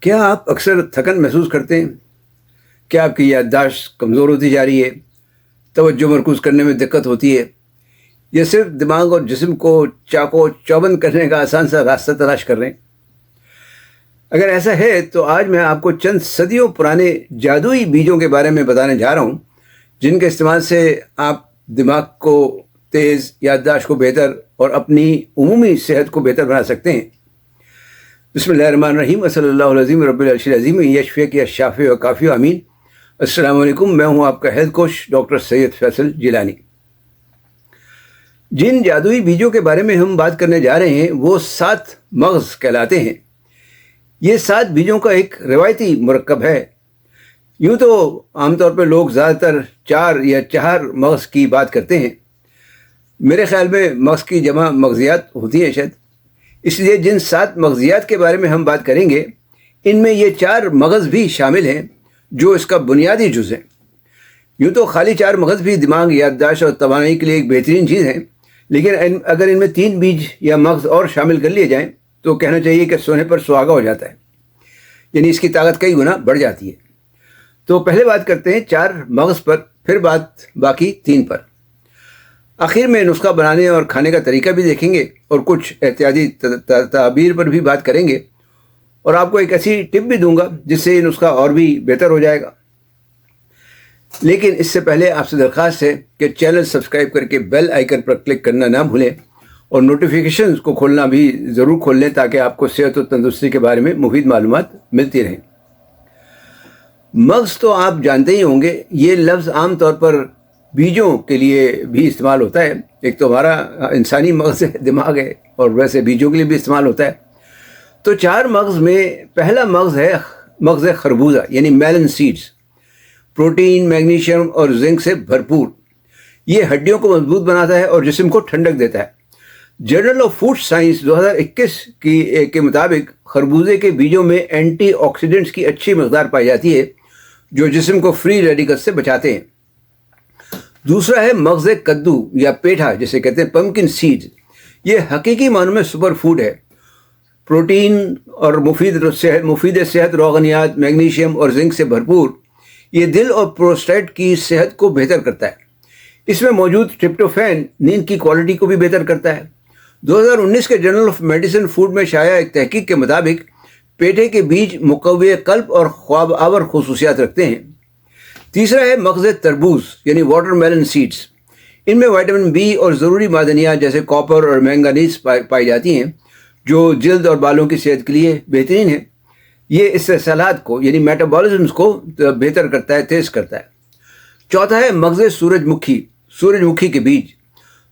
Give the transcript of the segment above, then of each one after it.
کیا آپ اکثر تھکن محسوس کرتے ہیں؟ کیا آپ کی یادداشت کمزور ہوتی جا رہی ہے؟ توجہ مرکوز کرنے میں دقت ہوتی ہے؟ یا صرف دماغ اور جسم کو چاقو چوبند کرنے کا آسان سا راستہ تلاش کر رہے ہیں؟ اگر ایسا ہے تو آج میں آپ کو چند صدیوں پرانے جادوئی بیجوں کے بارے میں بتانے جا رہا ہوں، جن کے استعمال سے آپ دماغ کو تیز، یادداشت کو بہتر اور اپنی عمومی صحت کو بہتر بنا سکتے ہیں۔ بسم اللہ الرحمن الرحیم، صلی اللہ العظیم رب العرش العظیم یشفیک یا شافی و کافی امین۔ السلام علیکم، میں ہوں آپ کا ہیلتھ کوچ ڈاکٹر سید فیصل جیلانی۔ جن جادوئی بیجوں کے بارے میں ہم بات کرنے جا رہے ہیں وہ 7 مغز کہلاتے ہیں۔ یہ 7 بیجوں کا ایک روایتی مرکب ہے۔ یوں تو عام طور پہ لوگ زیادہ تر 4 یا 4 مغز کی بات کرتے ہیں۔ میرے خیال میں مغز کی جمع مغزیات ہوتی ہیں شاید، اس لیے جن 7 مغزیات کے بارے میں ہم بات کریں گے ان میں یہ 4 مغز بھی شامل ہیں جو اس کا بنیادی جز ہیں۔ یوں تو خالی 4 مغز بھی دماغ، یادداشت اور توانائی کے لیے ایک بہترین چیز ہیں، لیکن اگر ان میں 3 بیج یا مغز اور شامل کر لیے جائیں تو کہنا چاہیے کہ سونے پر سہاگا ہو جاتا ہے، یعنی اس کی طاقت کئی گنا بڑھ جاتی ہے۔ تو پہلے بات کرتے ہیں 4 مغز پر، پھر بات باقی 3 پر۔ آخر میں نسخہ بنانے اور کھانے کا طریقہ بھی دیکھیں گے اور کچھ احتیاطی تدابیر پر بھی بات کریں گے، اور آپ کو ایک ایسی ٹپ بھی دوں گا جس سے یہ نسخہ اور بھی بہتر ہو جائے گا۔ لیکن اس سے پہلے آپ سے درخواست ہے کہ چینل سبسکرائب کر کے بیل آئیکن پر کلک کرنا نہ بھولیں، اور نوٹیفیکیشنز کو کھولنا بھی ضرور کھول لیں تاکہ آپ کو صحت و تندرستی کے بارے میں مفید معلومات ملتی رہیں۔ مغز تو آپ جانتے ہی ہوں گے، یہ لفظ عام طور پر بیجوں کے لیے بھی استعمال ہوتا ہے۔ ایک تو ہمارا انسانی مغز ہے، دماغ ہے، اور ویسے بیجوں کے لیے بھی استعمال ہوتا ہے۔ تو 4 مغز میں پہلا مغز ہے مغز خربوزہ، یعنی میلن سیڈز۔ پروٹین، میگنیشیم اور زنک سے بھرپور، یہ ہڈیوں کو مضبوط بناتا ہے اور جسم کو ٹھنڈک دیتا ہے۔ جرنل آف فوڈ سائنس 2021 کے مطابق خربوزے کے بیجوں میں اینٹی آکسیڈنٹس کی اچھی مقدار پائی جاتی ہے جو جسم کو فری ریڈیکلز سے بچاتے ہیں۔ دوسرا ہے مغز کدو یا پیٹھا جسے کہتے ہیں پمکن سیڈز۔ یہ حقیقی معنوں میں سپر فوڈ ہے۔ پروٹین اور مفید صحت، روغنیات، میگنیشیم اور زنک سے بھرپور، یہ دل اور پروسٹیٹ کی صحت کو بہتر کرتا ہے۔ اس میں موجود ٹرپٹوفین نیند کی کوالٹی کو بھی بہتر کرتا ہے۔ 2019 کے جرنل آف میڈیسن فوڈ میں شائع ایک تحقیق کے مطابق پیٹھے کے بیج مقوی قلب اور خواب آور خصوصیات رکھتے ہیں۔ تیسرا ہے مغز تربوز یعنی واٹر میلن سیڈز۔ ان میں وائٹامن بی اور ضروری معدنیات جیسے کاپر اور مینگنیز پائی جاتی ہیں جو جلد اور بالوں کی صحت کے لیے بہترین ہے۔ یہ استحصالات کو یعنی میٹابولزمز کو بہتر کرتا ہے، تیز کرتا ہے۔ چوتھا ہے مغز سورج مکھی کے بیج۔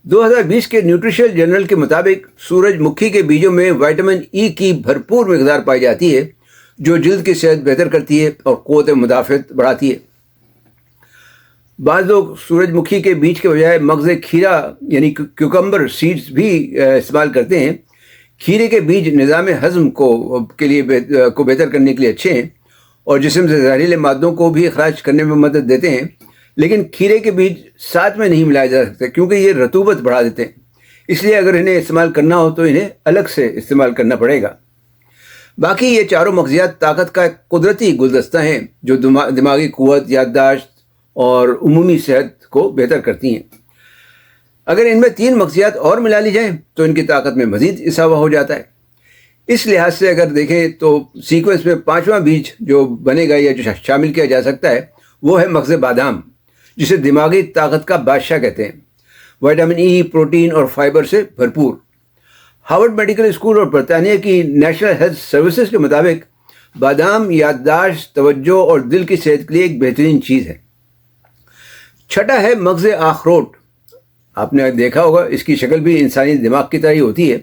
2020 کے نیوٹریشن جرنل کے مطابق سورج مکھی کے بیجوں میں وائٹامن ای کی بھرپور مقدار پائی جاتی ہے جو جلد کی صحت بہتر کرتی ہے اور قوت مدافعت بڑھاتی ہے۔ بعض لوگ سورج مکھی کے بیج کے بجائے مغز کھیرا یعنی کیوکمبر سیڈز بھی استعمال کرتے ہیں۔ کھیرے کے بیج نظام ہضم کو بہتر کرنے کے لیے اچھے ہیں اور جسم سے زہریلے مادوں کو بھی اخراج کرنے میں مدد دیتے ہیں، لیکن کھیرے کے بیج ساتھ میں نہیں ملائے جا سکتے کیونکہ یہ رطوبت بڑھا دیتے ہیں۔ اس لیے اگر انہیں استعمال کرنا ہو تو انہیں الگ سے استعمال کرنا پڑے گا۔ باقی یہ چاروں مغزیات طاقت کا ایک قدرتی گلدستہ ہیں جو دماغی قوت، یادداشت اور عمومی صحت کو بہتر کرتی ہیں۔ اگر ان میں 3 مغزیات اور ملا لی جائیں تو ان کی طاقت میں مزید اضافہ ہو جاتا ہے۔ اس لحاظ سے اگر دیکھیں تو سیکوینس میں 5واں بیج جو بنے گا یا جو شامل کیا جا سکتا ہے وہ ہے مغز بادام، جسے دماغی طاقت کا بادشاہ کہتے ہیں۔ وائٹامن ای، پروٹین اور فائبر سے بھرپور۔ ہارورڈ میڈیکل اسکول اور برطانیہ کی نیشنل ہیلتھ سروسز کے مطابق بادام یادداشت، توجہ اور دل کی صحت کے لیے ایک بہترین چیز ہے۔ چھٹا ہے مغز اخروٹ۔ آپ نے دیکھا ہوگا اس کی شکل بھی انسانی دماغ کی طرح ہی ہوتی ہے۔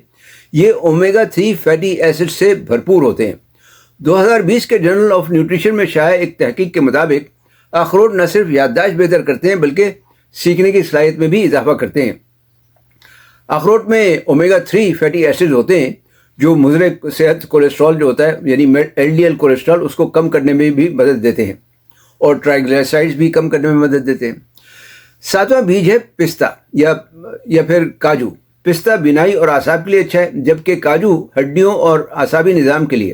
یہ اومیگا 3 فیٹی ایسڈ سے بھرپور ہوتے ہیں۔ 2020 کے جرنل آف نیوٹریشن میں شائع ایک تحقیق کے مطابق اخروٹ نہ صرف یادداشت بہتر کرتے ہیں بلکہ سیکھنے کی صلاحیت میں بھی اضافہ کرتے ہیں۔ اخروٹ میں اومیگا 3 فیٹی ایسڈ ہوتے ہیں جو مضر صحت کولیسٹرول جو ہوتا ہے یعنی LDL کولیسٹرول اس کو کم کرنے میں بھی مدد دیتے ہیں اور ٹرائیگلیسرائڈز بھی کم کرنے میں مدد دیتے ہیں۔ 7واں بیج ہے پستہ یا پھر کاجو۔ پستہ بینائی اور اعصاب کے لیے اچھا ہے، جبکہ کاجو ہڈیوں اور اعصابی نظام کے لیے۔